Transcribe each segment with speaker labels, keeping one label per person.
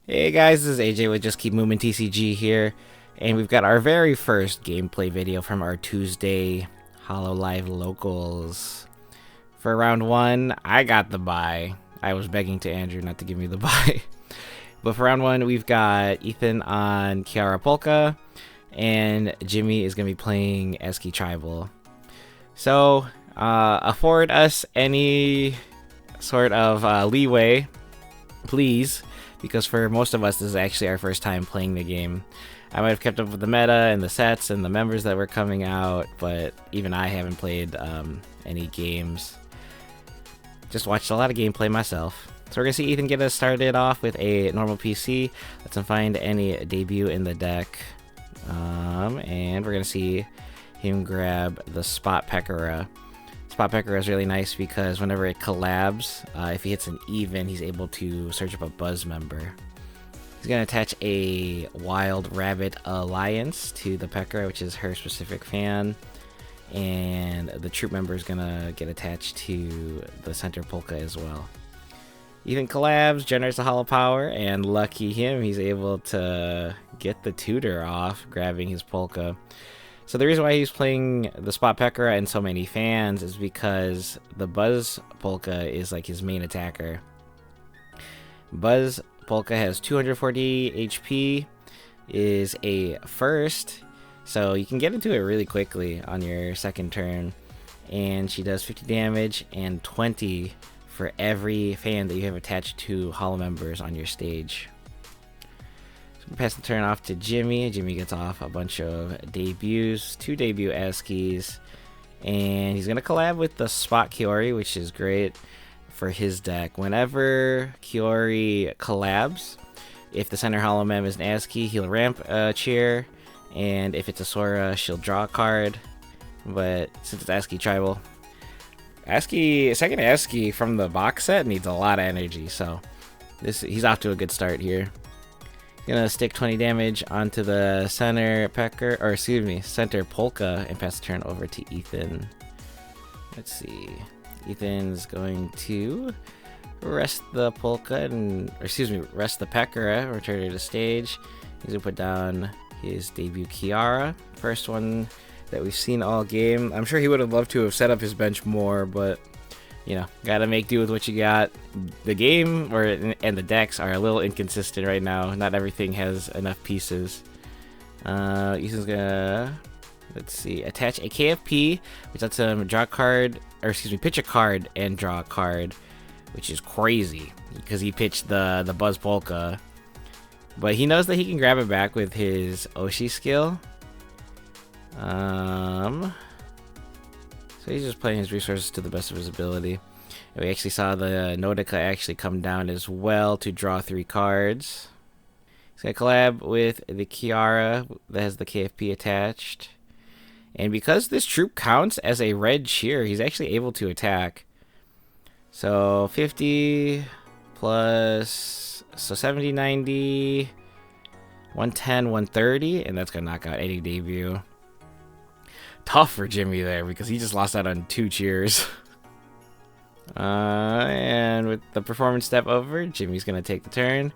Speaker 1: Hey guys, this is AJ with Just Keep Moving TCG here, and we've got our very first gameplay video from our Tuesday HoloLive Locals. For round one, I got the bye. I was begging to Andrew not to give me the bye. But for round one, we've got Ethan on Kiara Polka, and Jimmy is going to be playing Azki Tribal. So, afford us any sort of leeway, please, because for most of us, this is actually our first time playing the game. I might have kept up with the meta and the sets and the members that were coming out, but even I haven't played any games. Just watched a lot of gameplay myself. So we're going to see Ethan get us started off with a normal PC. Let's find any debut in the deck. And we're going to see him grab the Spot Peckera. Spot Peckera is really nice because whenever it collabs, if he hits an even, he's able to search up a Buzz member. He's going to attach a Wild Rabbit Alliance to the Peckera, which is her specific fan. And the troop member is going to get attached to the center Polka as well. Ethan collabs, generates a Hollow Power, and lucky him, he's able to get the tutor off, grabbing his Polka. So the reason why he's playing the Spot Peckera and so many fans is because the Buzz Polka is like his main attacker. Buzz Polka has 240 HP, is a first, so you can get into it really quickly on your second turn. And she does 50 damage and 20 for every fan that you have attached to Hollow members on your stage. So pass the turn off to Jimmy. Jimmy gets off a bunch of debuts, 2 debut Azkis, and he's going to collab with the Spot Kiori, which is great for his deck. Whenever Kiori collabs, if the center Hollow Mem is an Azki, he'll ramp a chair, and if it's a Sora, she'll draw a card. But since it's Azki Tribal, second Azki from the box set needs a lot of energy, so he's off to a good start here. Gonna stick 20 damage onto the center center Polka and pass the turn over to Ethan. Let's see. Ethan's going to rest the Polka rest the Peckera, return her to stage. He's gonna put down his debut Kiara, first one that we've seen all game. I'm sure he would have loved to have set up his bench more, but you know, gotta make do with what you got. The game and the decks are a little inconsistent right now. Not everything has enough pieces. Ethan's gonna, attach a KFP, which lets him draw a card, pitch a card and draw a card, which is crazy because he pitched the Buzz Polka. But he knows that he can grab it back with his Oshi skill. So he's just playing his resources to the best of his ability. And we actually saw the Notica actually come down as well to draw 3 cards. He's going to collab with the Kiara that has the KFP attached. And because this troop counts as a red cheer, he's actually able to attack. So 50 plus, so 70, 90, 110, 130, and that's going to knock out any debut. Tough for Jimmy there because he just lost out on 2 cheers. And with the performance step over, Jimmy's going to take the turn.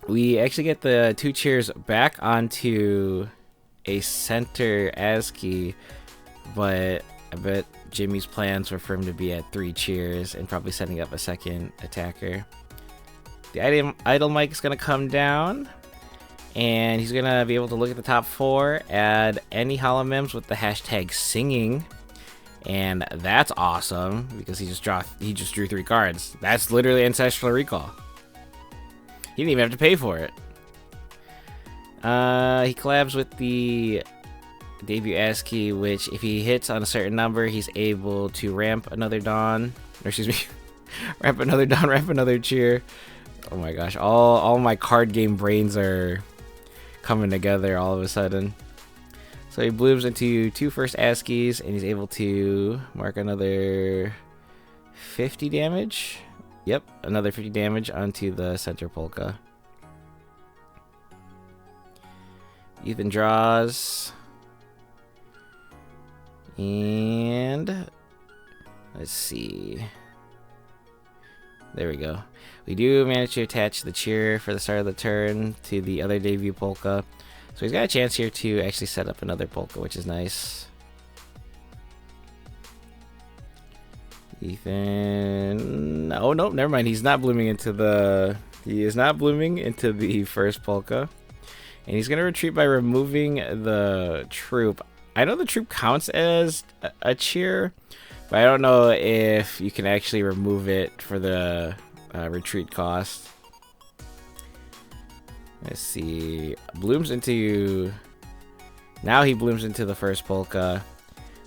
Speaker 1: We actually get the 2 cheers back onto a center Azki, but I bet Jimmy's plans were for him to be at 3 cheers and probably setting up a second attacker. The idle mic is going to come down. And he's going to be able to look at the top 4, add any Hollow Mems with the hashtag singing. And that's awesome because he just drew 3 cards. That's literally Ancestral Recall. He didn't even have to pay for it. He collabs with the debut Azki, which if he hits on a certain number, he's able to ramp another Dawn. Or excuse me, ramp another Dawn, ramp another Cheer. Oh my gosh, all my card game brains are coming together all of a sudden. So he blooms into 2 first Azkis, and he's able to mark another 50 damage. Yep, another 50 damage onto the center Polka. Ethan draws. And let's see. There we go. We do manage to attach the cheer for the start of the turn to the other debut polka. So he's got a chance here to actually set up another polka, which is nice. Ethan. Oh, no, never mind. He's not blooming into the... He is not blooming into the first polka. And he's going to retreat by removing the troop. I know the troop counts as a cheer, but I don't know if you can actually remove it for the retreat cost. Let's see. Blooms into... Now he blooms into the first polka,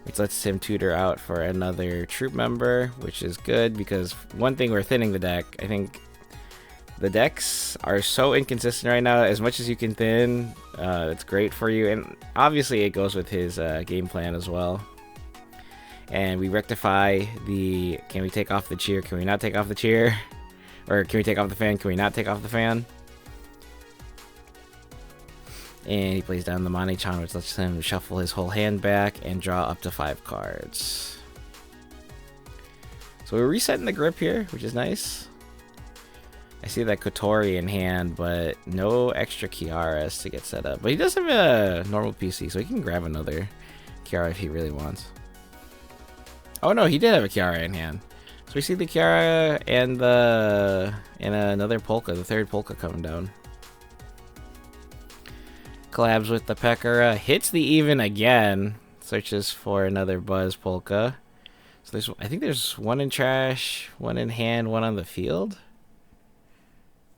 Speaker 1: which lets him tutor out for another troop member, which is good because one thing, we're thinning the deck. I think the decks are so inconsistent right now. As much as you can thin, it's great for you. And obviously it goes with his game plan as well. And we rectify the, can we take off the cheer? Can we not take off the cheer? Or can we take off the fan? Can we not take off the fan? And he plays down the Mane-chan, which lets him shuffle his whole hand back and draw up to 5 cards. So we're resetting the grip here, which is nice. I see that Kotori in hand, but no extra Kiaras to get set up. But he does have a normal PC, so he can grab another Kiara if he really wants. Oh no, he did have a Kiara in hand. So we see the Kiara and another polka, the third polka coming down. Collabs with the Pekara, hits the even again. Searches for another Buzz polka. So I think there's one in trash, one in hand, one on the field.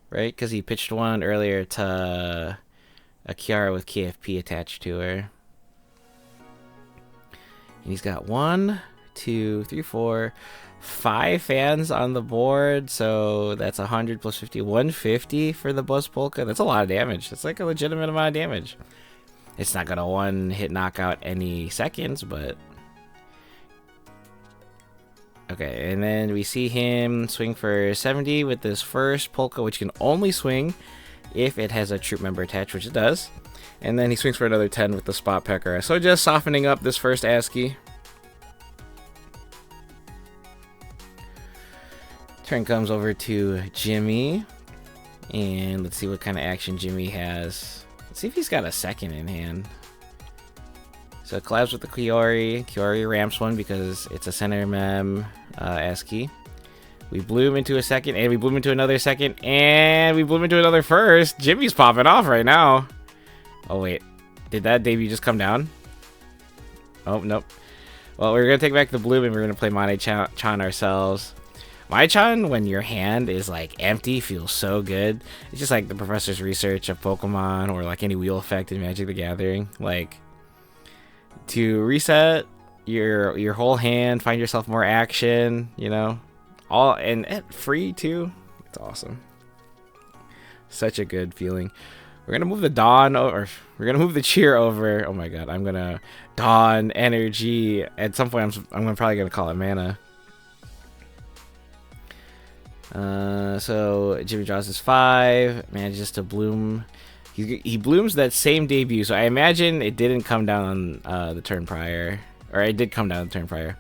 Speaker 1: Right? Because he pitched one earlier to a Kiara with KFP attached to her. And he's got 1, 2, 3, 4, 5 fans on the board. So that's 100 plus 50, 150 for the Buzz Polka. That's a lot of damage. That's like a legitimate amount of damage. It's not going to one-hit knockout any seconds, but... Okay, and then we see him swing for 70 with this first polka, which can only swing if it has a troop member attached, which it does. And then he swings for another 10 with the spot pecker. So just softening up this first Azki. Turn comes over to Jimmy. And let's see what kind of action Jimmy has. Let's see if he's got a second in hand. So it collabs with the Kiori. Kiori ramps one because it's a center mem Azki. We bloom into a second, and we bloom into another second, and we bloom into another first. Jimmy's popping off right now. Oh, wait. Did that debut just come down? Oh, nope. Well, we're going to take back the bloom, and we're going to play Mane-chan ourselves. Mane-chan, when your hand is, like, empty, feels so good. It's just like the professor's research of Pokemon or, like, any wheel effect in Magic the Gathering. Like... To reset your whole hand, find yourself more action, you know, all and free too. It's awesome. Such a good feeling. We're gonna move the Dawn over. We're gonna move the cheer over. Oh my god, I'm gonna Dawn energy at some point. I'm probably gonna call it mana. So Jimmy draws his 5, manages to bloom. He blooms that same debut, so I imagine it didn't come down on the turn prior. Or it did come down the turn prior.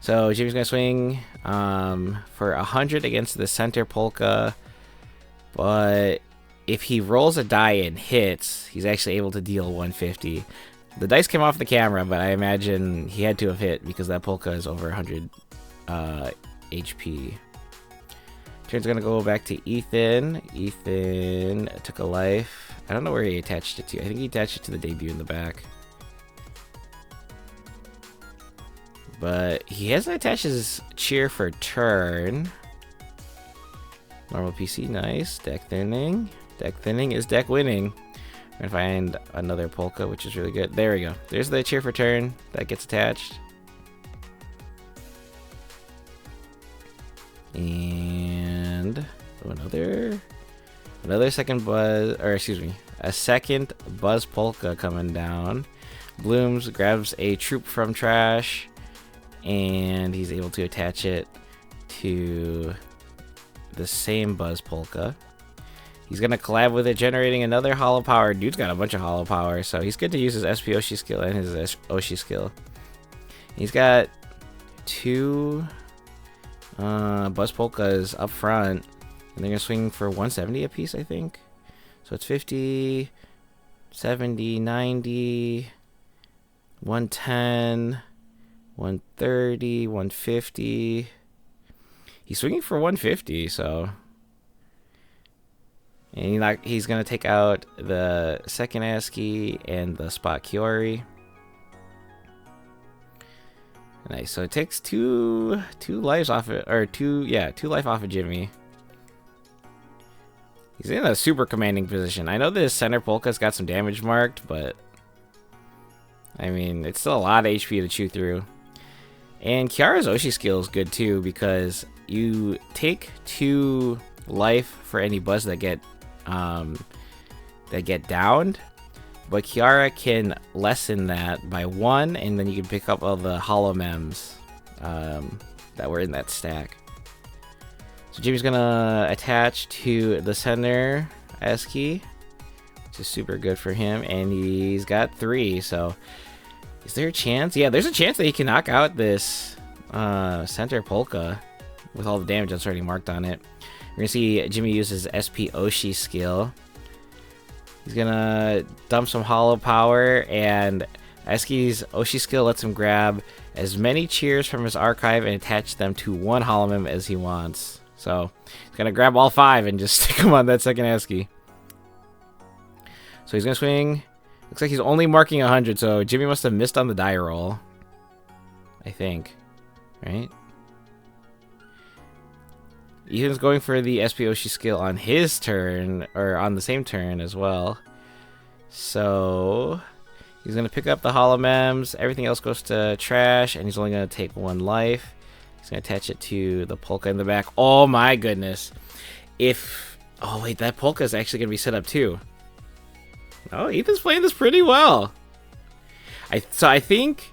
Speaker 1: So Jimmy's going to swing for 100 against the center polka. But if he rolls a die and hits, he's actually able to deal 150. The dice came off the camera, but I imagine he had to have hit because that polka is over 100 HP. Turn's gonna go back to Ethan. Ethan took a life. I don't know where he attached it to. I think he attached it to the debut in the back. But he hasn't attached his cheer for turn. Normal PC, nice. Deck thinning. Deck thinning is deck winning. I'm gonna find another polka, which is really good. There we go. There's the cheer for turn. That gets attached. And another second buzz, or excuse me, a second Buzz polka coming down. Blooms, grabs a troop from trash, and he's able to attach it to the same Buzz polka. He's gonna collab with it, generating another hollow power. Dude's got a bunch of hollow power, so he's good to use his SP Oshi skill and his Oshi skill. He's got 2. Buzz Polka is up front, and they're gonna swing for 170 apiece, I think. So it's 50, 70, 90, 110, 130, 150. He's swinging for 150, so. And he's gonna take out the second Azki and the spot Kiara. Nice. So it takes two lives off it, or two life off of Jimmy. He's in a super commanding position. I know this center Polka's got some damage marked, but I mean it's still a lot of HP to chew through. And Kiara's Oshi skill is good too because you take 2 life for any buzz that get downed, but Kiara can lessen that by 1, and then you can pick up all the HoloMems that were in that stack. So Jimmy's gonna attach to the center Azki, which is super good for him, and he's got 3. So is there a chance? Yeah, there's a chance that he can knock out this center Polka with all the damage that's already marked on it. We're gonna see Jimmy use his SP Oshi skill. He's gonna dump some holo power, and Azki's Oshi skill lets him grab as many cheers from his archive and attach them to 1 holomem as he wants. So he's gonna grab all 5 and just stick them on that second Azki. So he's gonna swing. Looks like he's only marking 100, so Jimmy must have missed on the die roll, I think. Right? Ethan's going for the SP Oshi skill on his turn, or on the same turn as well. So he's going to pick up the holomems. Everything else goes to trash, and he's only going to take 1 life. He's going to attach it to the Polka in the back. Oh my goodness. Oh wait, that Polka is actually going to be set up too. Oh, Ethan's playing this pretty well. I think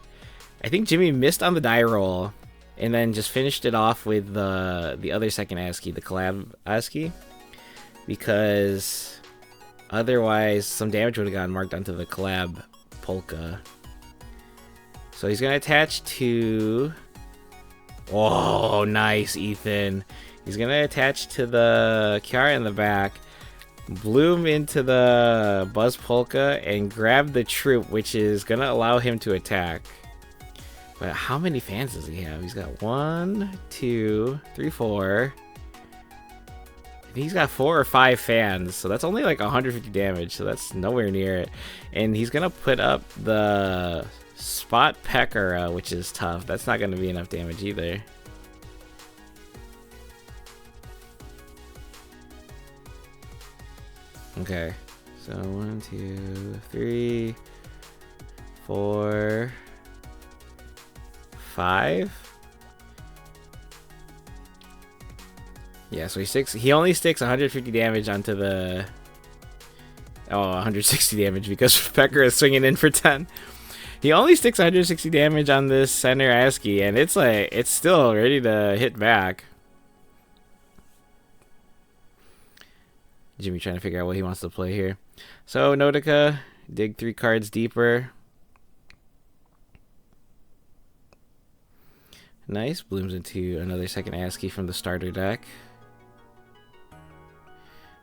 Speaker 1: Jimmy missed on the die roll, and then just finished it off with the other second Azki, the collab Azki, because otherwise some damage would have gotten marked onto the collab Polka. So he's gonna attach to. Oh, nice, Ethan. He's gonna attach to the Kiara in the back, bloom into the Buzz Polka, and grab the troop, which is gonna allow him to attack. But how many fans does he have? He's got 1, 2, 3, 4. I think he's got 4 or 5 fans, so that's only like 150 damage, so that's nowhere near it. And he's gonna put up the spot Pekara, which is tough. That's not gonna be enough damage either. Okay, so 1, 2, 3, 4, 5. Yeah, so he only sticks 150 damage onto the 160 damage because Pecker is swinging in for 10. He only sticks 160 damage on this center Azki, and it's still ready to hit back. Jimmy trying to figure out what he wants to play here. So Notica, dig 3 cards deeper. Nice, blooms into another second Azki from the starter deck.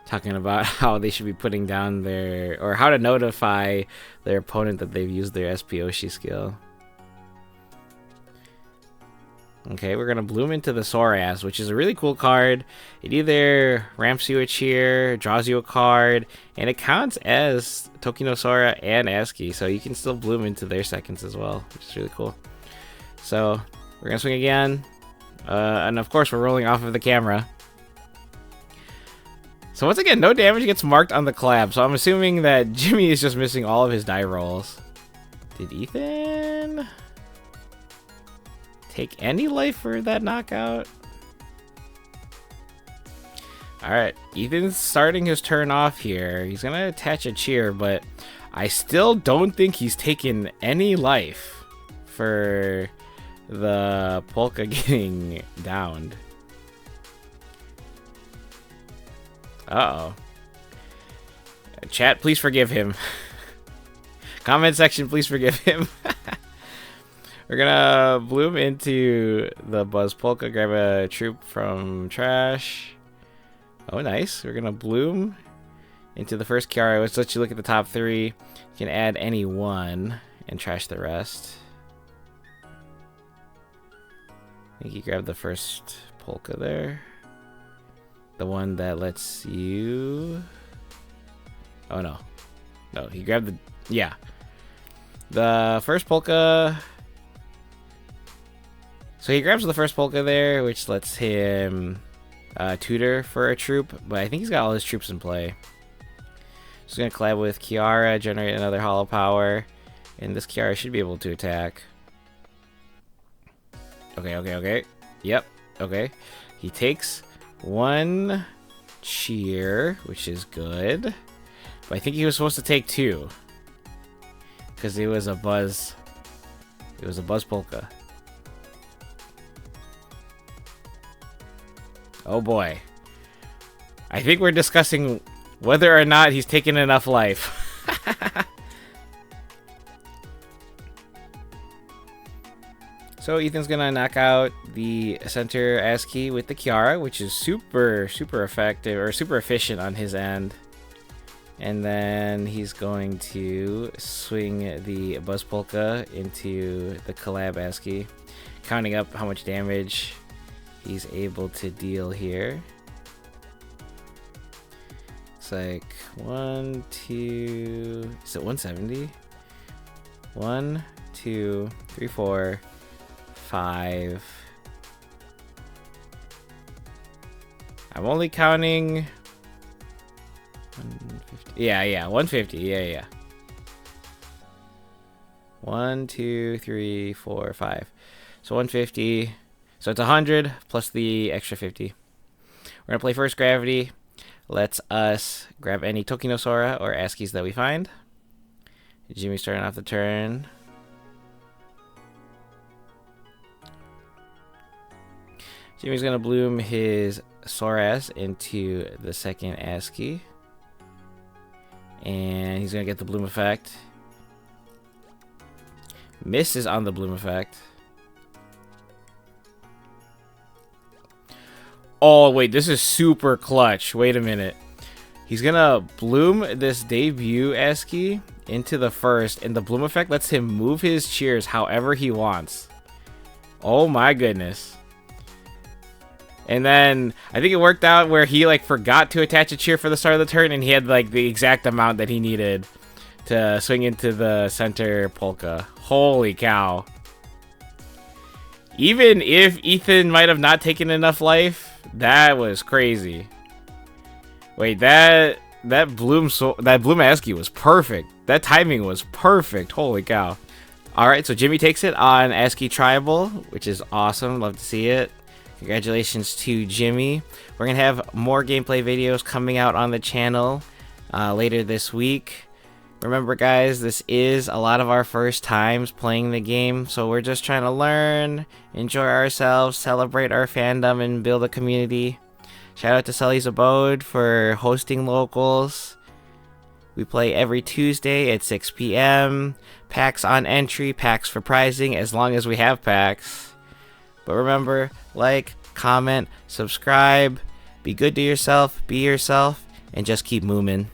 Speaker 1: Talking about how they should be putting down or how to notify their opponent that they've used their SP Oshi skill. Okay, we're gonna bloom into the Soras, which is a really cool card. It either ramps you a cheer, draws you a card, and it counts as Tokino Sora and Azki, so you can still bloom into their seconds as well, which is really cool. So we're gonna swing again, and of course we're rolling off of the camera. So once again, no damage gets marked on the collab, so I'm assuming that Jimmy is just missing all of his die rolls. Did Ethan take any life for that knockout? Alright, Ethan's starting his turn off here. He's gonna attach a cheer, but I still don't think he's taken any life for the Polka getting downed. Uh-oh. Chat, please forgive him. Comment section, please forgive him. We're gonna bloom into the Buzz Polka, grab a troop from trash. Oh, nice. We're gonna bloom into the first Kiara. Let's let you look at the top 3. You can add any one and trash the rest. I think you grab the first Polka there. The one that lets you... Oh, no. No, he grabbed the... Yeah. The first Polka... So he grabs the first Polka there, which lets him tutor for a troop. But I think he's got all his troops in play. Just going to collab with Kiara, generate another Holo Power. And this Kiara should be able to attack. Okay. Yep, okay. He takes 1 cheer, which is good. But I think he was supposed to take 2. Because it was a Buzz. It was a Buzz Polka. Oh boy. I think we're discussing whether or not he's taken enough life. So Ethan's gonna knock out the center Azki with the Kiara, which is super effective, or super efficient on his end. And then he's going to swing the Buzz Polka into the collab Azki, counting up how much damage he's able to deal here. It's like 1, 2, is it 170? 1, 2, 3, 4, 5. I'm only counting 150. Yeah, 150. Yeah. 1, 2, 3, 4, 5. So 150. So it's 100 plus the extra 50. We're gonna play first gravity. Let's us grab any Tokinosora or Azkis that we find. Jimmy starting off the turn. Jimmy's gonna bloom his Soras into the second Azki. And he's gonna get the bloom effect. Misses on the bloom effect. Oh wait, this is super clutch. Wait a minute. He's gonna bloom this debut Azki into the first, and the bloom effect lets him move his cheers however he wants. Oh my goodness. And then I think it worked out where he like forgot to attach a cheer for the start of the turn, and he had like the exact amount that he needed to swing into the center Polka. Holy cow. Even if Ethan might have not taken enough life, that was crazy. Wait, that bloom Azki was perfect. That timing was perfect. Holy cow. Alright, so Jimmy takes it on Azki Tribal, which is awesome. Love to see it. Congratulations to Jimmy. We're going to have more gameplay videos coming out on the channel later this week. Remember guys, this is a lot of our first times playing the game, so we're just trying to learn, enjoy ourselves, celebrate our fandom, and build a community. Shout out to Sully's Abode for hosting locals. We play every Tuesday at 6 p.m. Packs on entry, packs for prizing, as long as we have packs. But remember, like, comment, subscribe, be good to yourself, be yourself, and just keep moving.